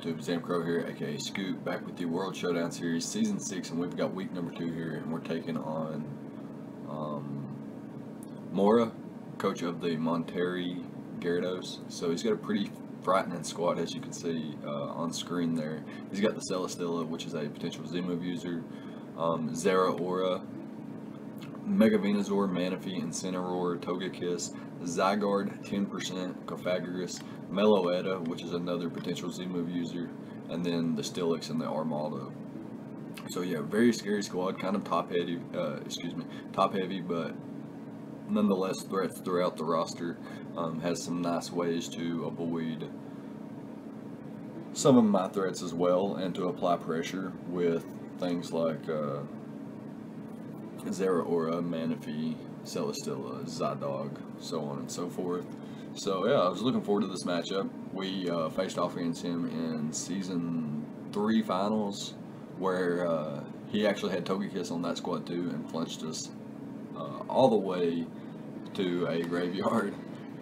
YouTube? Sam Crow here, aka Scoop, back with the World Showdown Series Season 6, and we've got week number 2 here, and we're taking on Mora, coach of the Monterrey Gyarados. So he's got a pretty frightening squad, as you can see on screen there. He's got the Celesteela, which is a potential Z-move user, Zeraora, Mega Venusaur, Manaphy, Incineroar, Togekiss, Zygarde, 10%, Cofagrigus, Meloetta, which is another potential Z-move user, and then the Steelix and the Armaldo. So yeah, very scary squad, kind of top heavy, but nonetheless threats throughout the roster. Has some nice ways to avoid some of my threats as well, and to apply pressure with things like Zeraora, Manaphy, Celesteela, Zydog, so on and so forth. So yeah, I was looking forward to this matchup. We faced off against him in Season 3 finals, where he actually had Togekiss on that squad too, and flinched us all the way to a graveyard.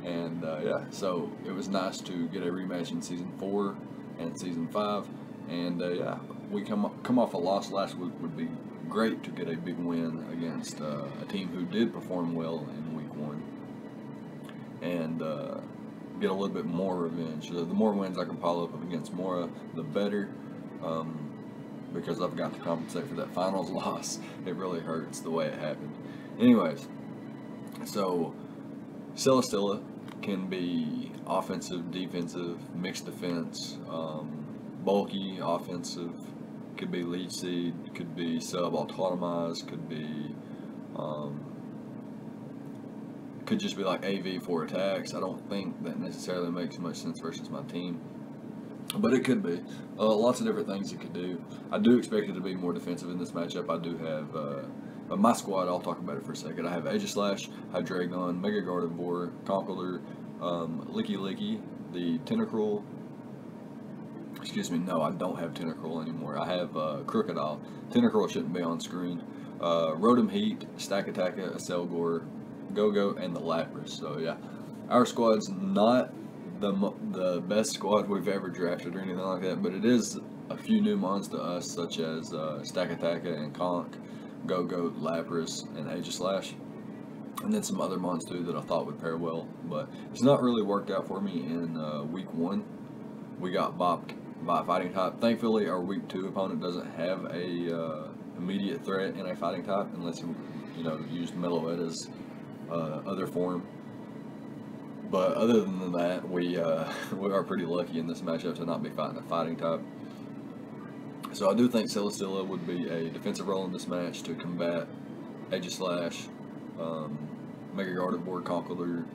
And yeah, so it was nice to get a rematch in Season 4 and Season 5. And yeah, we come off a loss last week. Would be great to get a big win against a team who did perform well in week 1, and get a little bit more revenge. So the more wins I can pile up against Mora, the better, because I've got to compensate for that finals loss. It really hurts the way it happened. Anyways, so Celesteela can be offensive, defensive, mixed defense, bulky, offensive, could be lead seed, could be sub-autotomized, could just be like AV for attacks. I don't think that necessarily makes much sense versus my team, but it could be. Lots of different things it could do. I do expect it to be more defensive in this matchup. I do have my squad. I'll talk about it for a second. I have Aegislash, Hydreigon, Mega Gardevoir, Conkeldurr, Licky, the Tentacruel. Excuse me, no, I don't have Tentacruel anymore. I have Crocodile. Tentacruel shouldn't be on screen. Rotom Heat, Stakataka, Acelgor, Go-Go, and the Lapras. So yeah, our squad's not the best squad we've ever drafted or anything like that, but it is a few new mons to us, such as Stakataka and Conk, Go-Go, Lapras, and Aegislash. And then some other mons too that I thought would pair well, but it's not really worked out for me in week 1. We got bopped by a fighting type. Thankfully, our week 2 opponent doesn't have a immediate threat in a fighting type, unless he, used Meloetta's other form. But other than that, we are pretty lucky in this matchup to not be fighting a fighting type. So I do think Celesteela would be a defensive role in this match to combat Aegislash, Mega Gardevoir, Conkeldurr,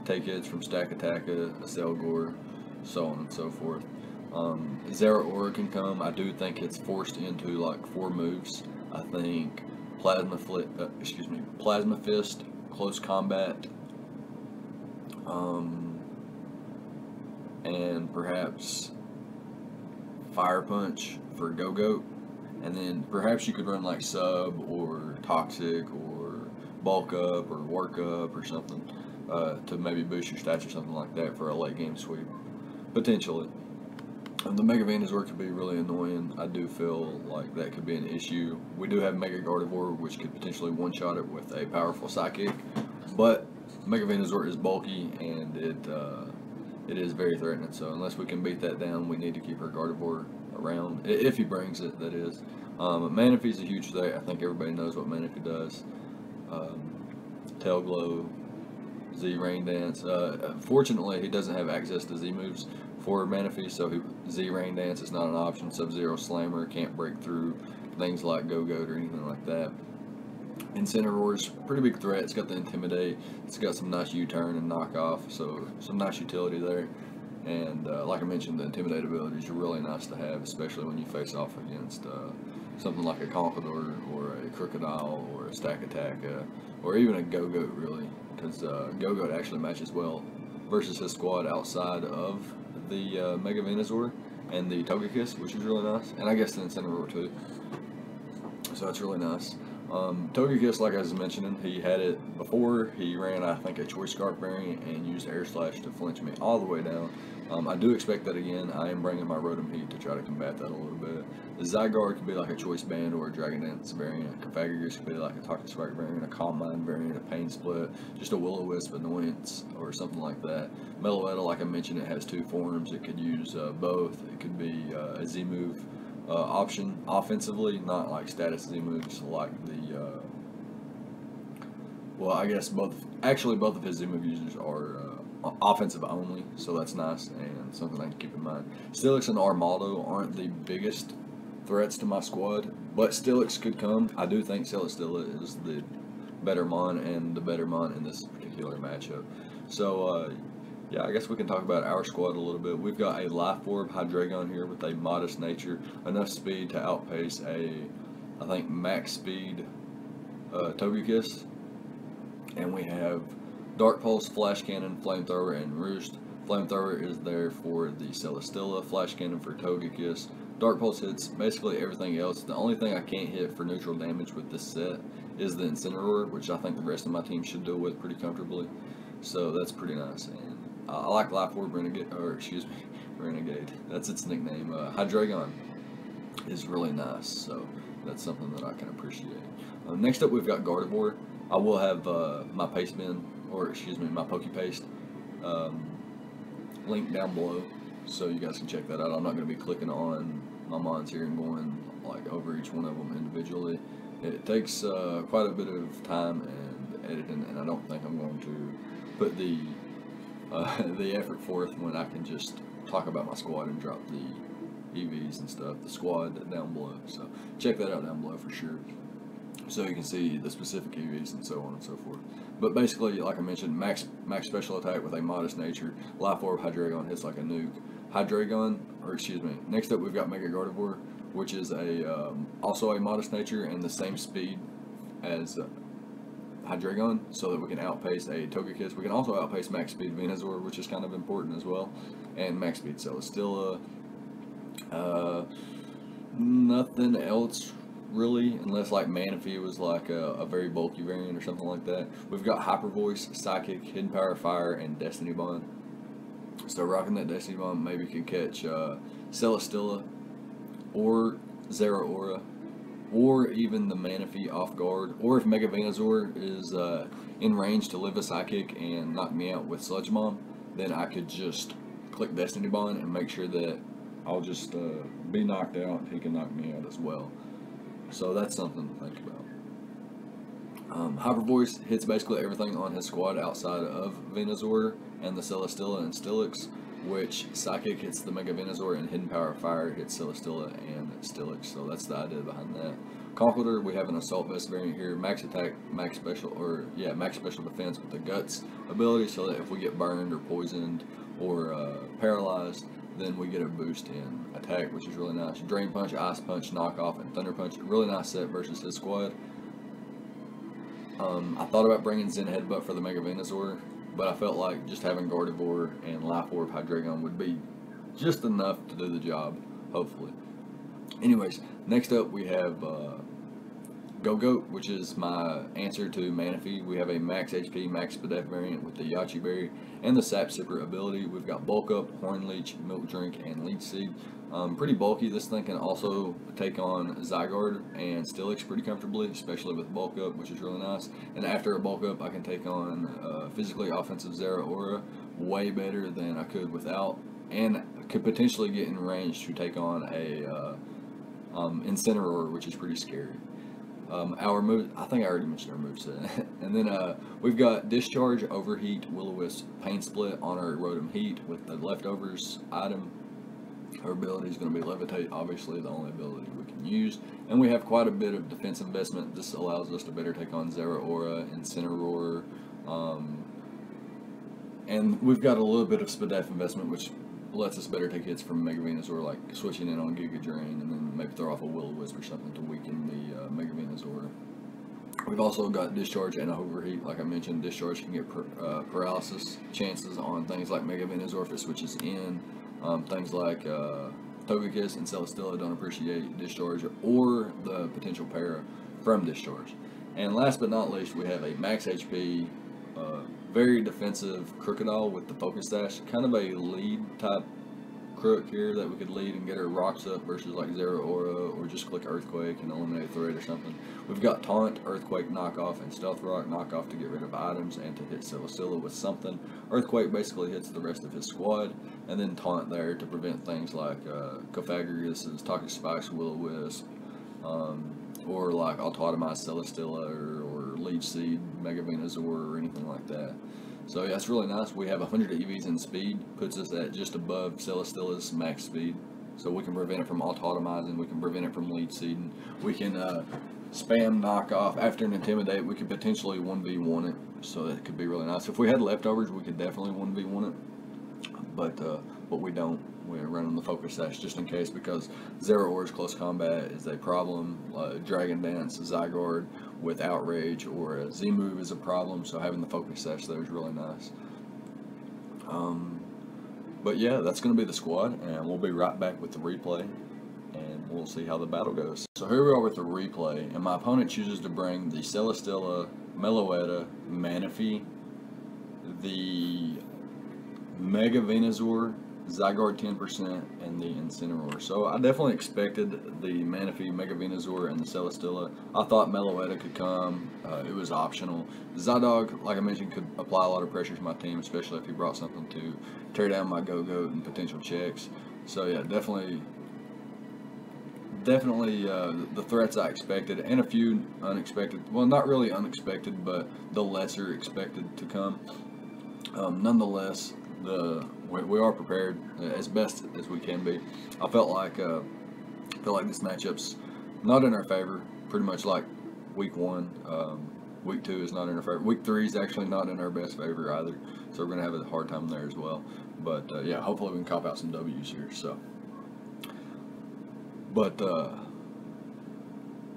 take hits from Stakataka, Acelgor, so on and so forth. Zeraora can come. I do think it's forced into like 4 moves. I think Plasma Fist, Close Combat, and perhaps Fire Punch for Go-Go, and then perhaps you could run like Sub or Toxic or Bulk Up or Work Up or something to maybe boost your stats or something like that for a late game sweep, potentially. The Mega Venusaur could be really annoying. I do feel like that could be an issue. We do have Mega Gardevoir, which could potentially one-shot it with a powerful Psychic, but Mega Venusaur is bulky and it is very threatening. So unless we can beat that down, we need to keep our Gardevoir around, if he brings it, that is. Manaphy's a huge threat. I think everybody knows what Manaphy does. Tail Glow, Z Rain Dance. Fortunately, he doesn't have access to Z moves for Manaphy, so Z Rain Dance is not an option. Sub-Zero Slammer can't break through things like Go-Goat or anything like that. Incineroar's a pretty big threat. It's got the Intimidate. It's got some nice U-turn and knockoff, so some nice utility there. And like I mentioned, the Intimidate abilities are really nice to have, especially when you face off against something like a Conkeldurr or a Crocodile or a Stakataka or even a Go-Goat, really, because Go-Goat actually matches well versus his squad outside of the Mega Venusaur and the Togekiss, which is really nice, and I guess the Incineroar too. So that's really nice. Togekiss, like I was mentioning, he had it before. He ran, I think, a Choice Scarf variant and used Air Slash to flinch me all the way down. I do expect that again. I am bringing my Rotom Heat to try to combat that a little bit. The Zygarde could be like a Choice Band or a Dragon Dance variant. Confagigus could be like a Toxic Strike variant, a Calm Mind variant, a Pain Split, just a Will-O-Wisp Annoyance or something like that. Meloetta, like I mentioned, it has two forms. It could use both. It could be a Z-move option offensively, not like status Z moves like the well, I guess both of his Z move users are offensive only, so that's nice and something I can keep in mind. Steelix and Armaldo aren't the biggest threats to my squad, but Steelix could come. I do think Celesteela is the better mon and the better mon in this particular matchup. So yeah, I guess we can talk about our squad a little bit. We've got a Life Orb Hydreigon here with a modest nature, enough speed to outpace a, I think, max speed Togekiss. And we have Dark Pulse, Flash Cannon, Flamethrower, and Roost. Flamethrower is there for the Celesteela, Flash Cannon for Togekiss. Dark Pulse hits basically everything else. The only thing I can't hit for neutral damage with this set is the Incineroar, which I think the rest of my team should deal with pretty comfortably. So that's pretty nice. And I like Life Orb Renegade, or excuse me, Renegade. That's its nickname. Hydreigon is really nice, so that's something that I can appreciate. Next up, we've got Gardevoir. I will have my paste bin, or excuse me, my Pokepaste link down below, so you guys can check that out. I'm not going to be clicking on my mons here and going like over each one of them individually. It takes quite a bit of time and editing, and I don't think I'm going to put the effort forth when I can just talk about my squad and drop the EVs and stuff, the squad down below. So check that out down below for sure, so you can see the specific EVs and so on and so forth. But basically, like I mentioned, max special attack with a modest nature. Life Orb Hydreigon hits like a nuke. Hydreigon, or excuse me, next up we've got Mega Gardevoir, which is a also a modest nature and the same speed as Hydreigon, so that we can outpace a Togekiss. We can also outpace max speed Venusaur, which is kind of important as well, and max speed Celesteela. Nothing else really, unless like Manaphy was like a very bulky variant or something like that. We've got Hyper Voice, Psychic, Hidden Power, Fire, and Destiny Bond. So rocking that Destiny Bond maybe can catch Celesteela or Zeraora, or even the Manaphy off guard, or if Mega Venusaur is in range to live a Psychic and knock me out with Sludge Bomb, then I could just click Destiny Bond and make sure that I'll just be knocked out and he can knock me out as well. So that's something to think about. Hyper Voice hits basically everything on his squad outside of Venusaur and the Celesteela and Steelix, which Psychic hits the Mega Venusaur and Hidden Power Fire hits Celesteela and Steelix. So that's the idea behind that. Conkeldurr, we have an Assault Vest variant here, max attack, max special defense with the Guts ability, so that if we get burned or poisoned or paralyzed, then we get a boost in attack, which is really nice. Drain Punch, Ice Punch, Knockoff, and Thunder Punch. Really nice set versus his squad. I thought about bringing Zen Headbutt for the Mega Venusaur, but I felt like just having Gardevoir and Life Orb Hydreigon would be just enough to do the job, hopefully. Anyways, next up we have Go-Goat, which is my answer to Manaphy. We have a max HP, max Spadef variant with the Yachi Berry and the Sap Sipper ability. We've got Bulk Up, Horn Leech, Milk Drink, and Leech Seed. Pretty bulky. This thing can also take on Zygarde and Steelix pretty comfortably, especially with Bulk Up, which is really nice. And after a Bulk Up, I can take on physically offensive Zeraora way better than I could without, and could potentially get in range to take on a Incineroar, which is pretty scary. Our move, I think I already mentioned our moveset. And then we've got Discharge, Overheat, Will-O-Wisp, Pain Split on our Rotom Heat with the leftovers item. Her ability is going to be Levitate, obviously the only ability we can use. And we have quite a bit of defense investment. This allows us to better take on Zeraora, Incineroar, and we've got a little bit of Spadef investment, which lets us better take hits from Mega Venusaur, like switching in on Giga Drain and then maybe throw off a Will-O-Wisp or something to weaken the Mega Venusaur. We've also got Discharge and Overheat. Like I mentioned, Discharge can get paralysis chances on things like Mega Venusaur if it switches in. Things like Togekiss and Celesteela don't appreciate Discharge or the potential para from discharge. And last but not least, we have a max HP, very defensive Crocodile with the Focus Sash, kind of a lead type Crook here that we could lead and get her rocks up versus like Zero Aura or just click Earthquake and eliminate threat or something. We've got Taunt, Earthquake knockoff, and Stealth Rock knockoff to get rid of items and to hit Celesteela with something. Earthquake basically hits the rest of his squad, and then Taunt there to prevent things like Cofagrius, Toxic Spikes, Will-O-Wisp, or like Auto-Atomize Celesteela or Leech Seed, Mega Venusaur, or anything like that. So yeah, it's really nice. We have 100 EVs in speed, puts us at just above Celesteela's max speed. So we can prevent it from Auto-Atomizing, we can prevent it from Leech Seeding, we can spam knockoff. After an Intimidate, we could potentially 1v1 it, so that could be really nice. If we had leftovers, we could definitely 1v1 it, but we don't. We're running the Focus Sash just in case, because Zero Aura's close combat is a problem. Dragon Dance, Zygarde with Outrage, or a Z-Move is a problem, so having the Focus Sash there is really nice. But yeah, that's going to be the squad, and we'll be right back with the replay, and we'll see how the battle goes. So here we are with the replay, and my opponent chooses to bring the Celesteela, Meloetta, Manaphy, the Mega Venusaur, Zygarde 10%, and the Incineroar. So I definitely expected the Manaphy, Mega Venusaur, and the Celesteela. I thought Meloetta could come. It was optional. Zydog, like I mentioned, could apply a lot of pressure to my team, especially if he brought something to tear down my Go-Goat and potential checks. So yeah, definitely the threats I expected, and a few unexpected. Well, not really unexpected, but the lesser expected to come. Nonetheless, we are prepared as best as we can be. I feel like this matchup's not in our favor. Pretty much like week 1. Week 2 is not in our favor. Week 3 is actually not in our best favor either. So we're gonna have a hard time there as well. But yeah, hopefully we can cop out some W's here. So, but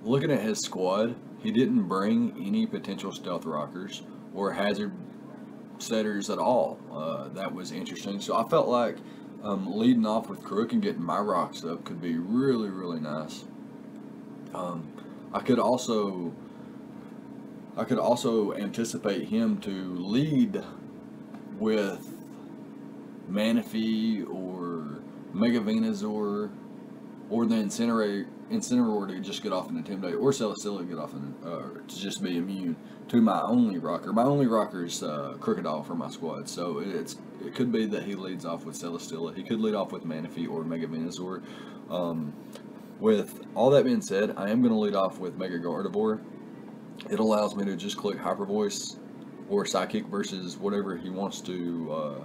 looking at his squad, he didn't bring any potential Stealth Rockers or Hazard Setters at all. That was interesting. So I felt like leading off with Crook and getting my rocks up could be really, really nice. I could also anticipate him to lead with Manaphy or Mega Venusaur, or the Incineroar to just get off and Intimidate, or Celesteela to get off and to just be immune to my only rocker. My only rocker is Crocodile for my squad, so it could be that he leads off with Celesteela. He could lead off with Manaphy or Mega Venusaur. With all that being said, I am going to lead off with Mega Gardevoir. It allows me to just click Hyper Voice or Psychic versus whatever he wants to,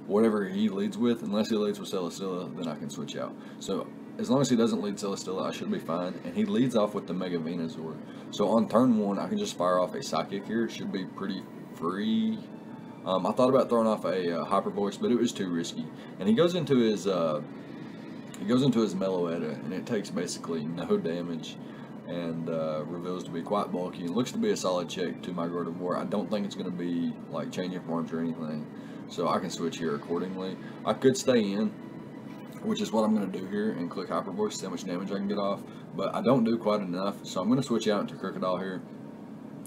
whatever he leads with. Unless he leads with Celesteela, then I can switch out. So as long as he doesn't lead Celesteela, I should be fine. And he leads off with the Mega Venusaur. So on turn 1, I can just fire off a Psychic here. It should be pretty free. I thought about throwing off a Hyper Voice, but it was too risky. And he goes into his Meloetta, and it takes basically no damage, and reveals to be quite bulky. It looks to be a solid check to my Gardevoir. I don't think it's going to be like changing forms or anything, so I can switch here accordingly. I could stay in, which is what I'm going to do here, and click Hyper Voice, see how much damage I can get off, but I don't do quite enough, so I'm going to switch out into Crocodile here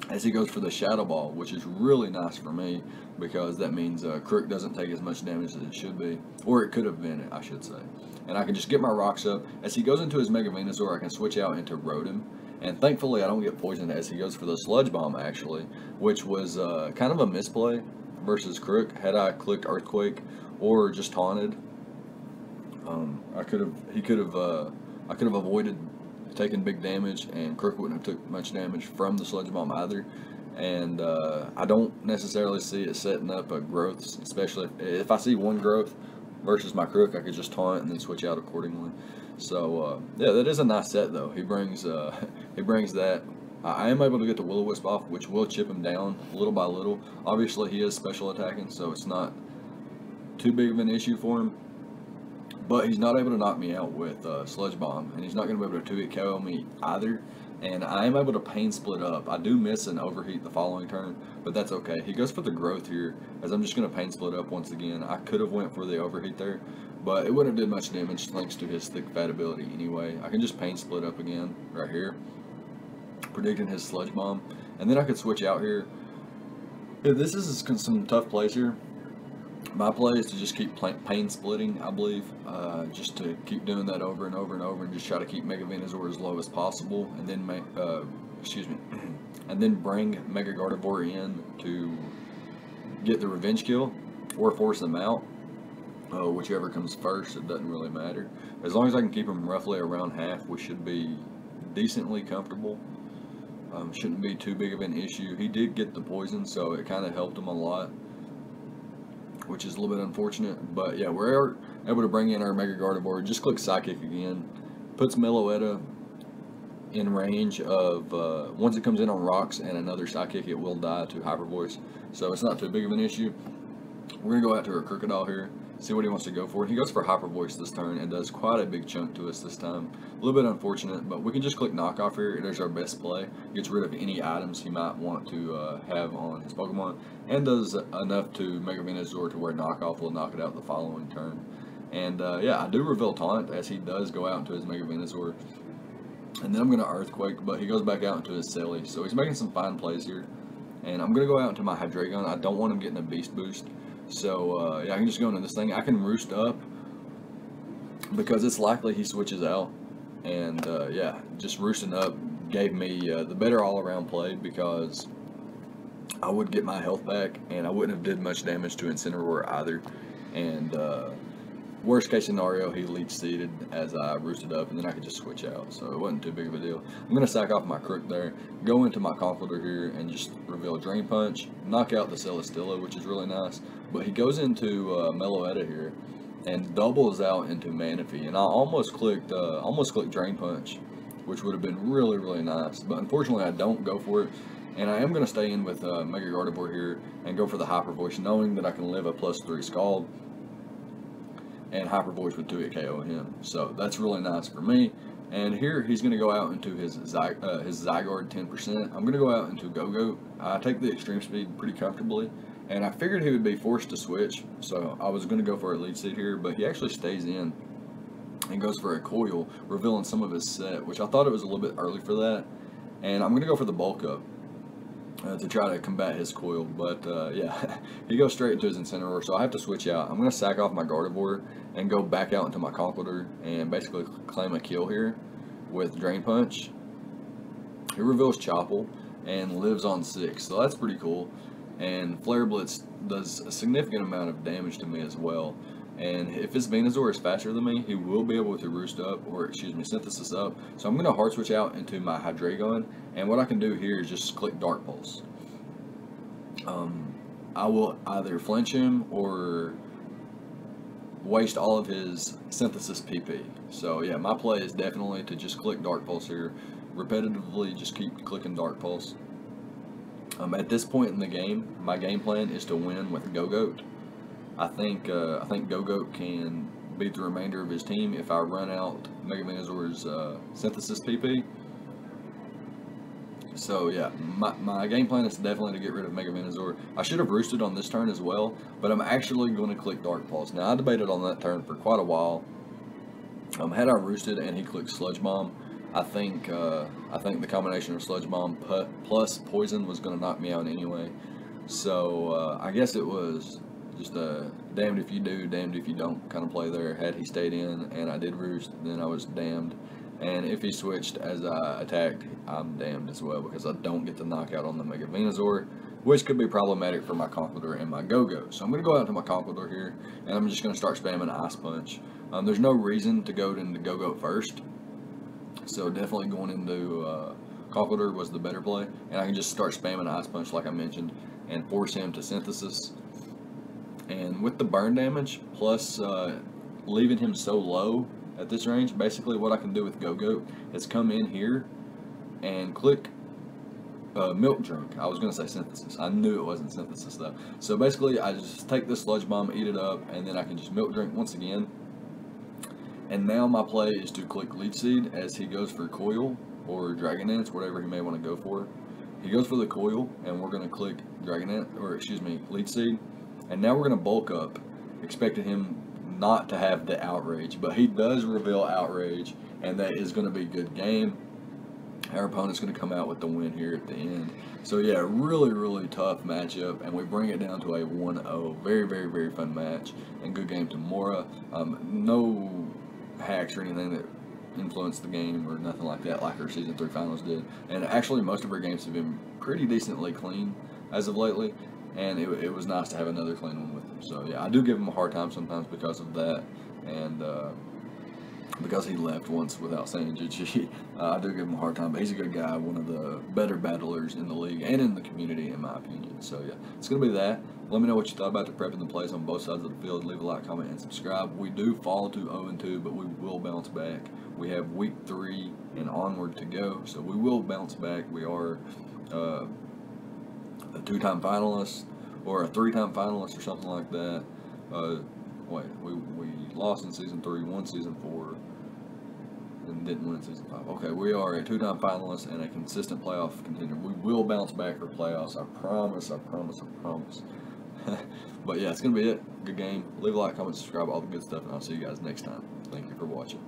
as he goes for the Shadow Ball, which is really nice for me, because that means Crook doesn't take as much damage as it should be, or it could have been, I should say. And I can just get my rocks up. As he goes into his Mega Venusaur, I can switch out into Rotom, and thankfully I don't get poisoned as he goes for the Sludge Bomb, actually, which was kind of a misplay versus Crook. Had I clicked Earthquake or just taunted, I could have avoided taking big damage, and Crook wouldn't have took much damage from the Sludge Bomb either. And I don't necessarily see it setting up a growth, especially if I see one growth versus my Crook, I could just taunt and then switch out accordingly. So yeah, that is a nice set though. He brings that. I am able to get the Will-O-Wisp off, which will chip him down little by little. Obviously he is special attacking, so it's not too big of an issue for him. But he's not able to knock me out with Sludge Bomb, and he's not going to be able to 2-hit KO me either. And I am able to Pain Split up. I do miss an Overheat the following turn, but that's okay. He goes for the Growth here, as I'm just going to Pain Split up once again. I could have went for the Overheat there, but it wouldn't have did much damage thanks to his thick fat ability anyway. I can just Pain Split up again right here. predicting his Sludge Bomb. And then I could switch out here. Yeah, this is some tough plays here. My play is to just keep pain splitting, I believe. Just to keep doing that over and over and over, and just try to keep Mega Venusaur as low as possible, and then and then bring Mega Gardevoir in to get the revenge kill or force them out. Whichever comes first, it doesn't really matter. As long as I can keep them roughly around half, we should be decently comfortable. Shouldn't be too big of an issue. He did get the poison, so it kind of helped him a lot, which is a little bit unfortunate. But yeah, we're able to bring in our Mega Gardevoir. Just click Psychic again. Puts Meloetta in range of, once it comes in on rocks and another Psychic, it will die to Hyper Voice. So it's not too big of an issue. We're going to go out to our Crocodile here, see what he wants to go for. He goes for Hyper Voice this turn and does quite a big chunk to us this time. A little bit unfortunate, but we can just click Knock Off here. It is our best play. Gets rid of any items he might want to have on his Pokemon, and does enough to Mega Venusaur to where Knock Off will knock it out the following turn. And yeah, I do reveal Taunt as he does go out into his Mega Venusaur. And then I'm going to Earthquake, but he goes back out into his Silly. So he's making some fine plays here. And I'm going to go out into my Hydreigon. I don't want him getting a Beast Boost. So yeah, I can just go into this thing. I can Roost up because it's likely he switches out. And yeah, just roosting up gave me the better all-around play, because I would get my health back and I wouldn't have did much damage to Incineroar either. And worst case scenario, he Leech Seeded as I roosted up, and then I could just switch out, so it wasn't too big of a deal. I'm going to sack off my Crook there, go into my Conkeldurr here, and just reveal Drain Punch, knock out the Celesteela, which is really nice. But he goes into Meloetta here and doubles out into Manaphy, and I almost clicked Drain Punch, which would have been really, really nice. But unfortunately, I don't go for it, and I am going to stay in with Mega Gardevoir here and go for the Hyper Voice, knowing that I can live a +3 Scald, and Hyper Voice with 2-hit KO him. So that's really nice for me. And here he's going to go out into his Zygarde 10%. I'm going to go out into Go-Go. I take the Extreme Speed pretty comfortably, and I figured he would be forced to switch, so I was going to go for a Lead Seed here, but he actually stays in and goes for a Coil, revealing some of his set, which I thought it was a little bit early for that. And I'm going to go for the Bulk Up to try to combat his Coil, but yeah, he goes straight into his Incineroar, so I have to switch out. I'm going to sack off my Gardevoir and go back out into my Conkeldurr and basically claim a kill here with Drain Punch. He reveals Chople and lives on 6, so that's pretty cool. And Flare Blitz does a significant amount of damage to me as well. And if his Venusaur is faster than me, he will be able to Roost up, or excuse me, Synthesis up. So I'm going to Hard Switch out into my Hydreigon, and what I can do here is just click Dark Pulse. I will either flinch him or waste all of his Synthesis PP. So yeah, my play is definitely to just click Dark Pulse here, repetitively just keep clicking Dark Pulse. At this point in the game, my game plan is to win with Go-Goat. I think Go-Goat can beat the remainder of his team if I run out Mega Venusaur's Synthesis PP. So yeah, my game plan is definitely to get rid of Mega Venusaur. I should have roosted on this turn as well, but I'm actually going to click Dark Pulse. Now, I debated on that turn for quite a while. Had I roosted and he clicked Sludge Bomb, I think the combination of Sludge Bomb plus Poison was going to knock me out anyway. So I guess it was just a damned if you do, damned if you don't kind of play there. Had he stayed in and I did roost, then I was damned. And if he switched as I attacked, I'm damned as well, because I don't get the knockout on the Mega Venusaur, which could be problematic for my Conkeldurr and my Go-Go. So I'm going to go out to my Conkeldurr here, and I'm just going to start spamming Ice Punch. There's no reason to go into Go-Go first, so definitely going into Conkeldurr was the better play. And I can just start spamming Ice Punch like I mentioned, and force him to Synthesis. And with the burn damage, plus leaving him so low at this range, basically what I can do with Go-Goat is come in here and click Milk Drink. I was going to say Synthesis. I knew it wasn't Synthesis though. So basically I just take this Sludge Bomb, eat it up, and then I can just Milk Drink once again. And now my play is to click Leech Seed as he goes for Coil or Dragon Dance, whatever he may want to go for. He goes for the Coil, and we're going to click Dragon Dance, or excuse me, Leech Seed. And now we're going to bulk up, expecting him not to have the Outrage, but he does reveal Outrage, and that is going to be good game. our opponent's going to come out with the win here at the end. So yeah, really, really tough matchup, and we bring it down to a 1-0. Very, very, very fun match, and good game to Mora. No hacks or anything that influenced the game or nothing like that, like our Season 3 finals did. And actually, most of our games have been pretty decently clean as of lately, and it was nice to have another clean one with him. So yeah, I do give him a hard time sometimes because of that, and because he left once without saying GG. I do give him a hard time, but he's a good guy, one of the better battlers in the league and in the community, in my opinion. So yeah, it's going to be that. Let me know what you thought about the prep and the plays on both sides of the field. Leave a like, comment, and subscribe. We do fall to 0-2, but we will bounce back. We have week 3 and onward to go, so we will bounce back. We are a 2-time finalist or a 3-time finalist or something like that. We lost in Season 3, won Season 4, and didn't win Season 5. Okay, we are a 2-time finalist and a consistent playoff contender. We will bounce back for playoffs. I promise, I promise, I promise. But yeah, it's going to be it. Good game. Leave a like, comment, subscribe, all the good stuff, and I'll see you guys next time. Thank you for watching.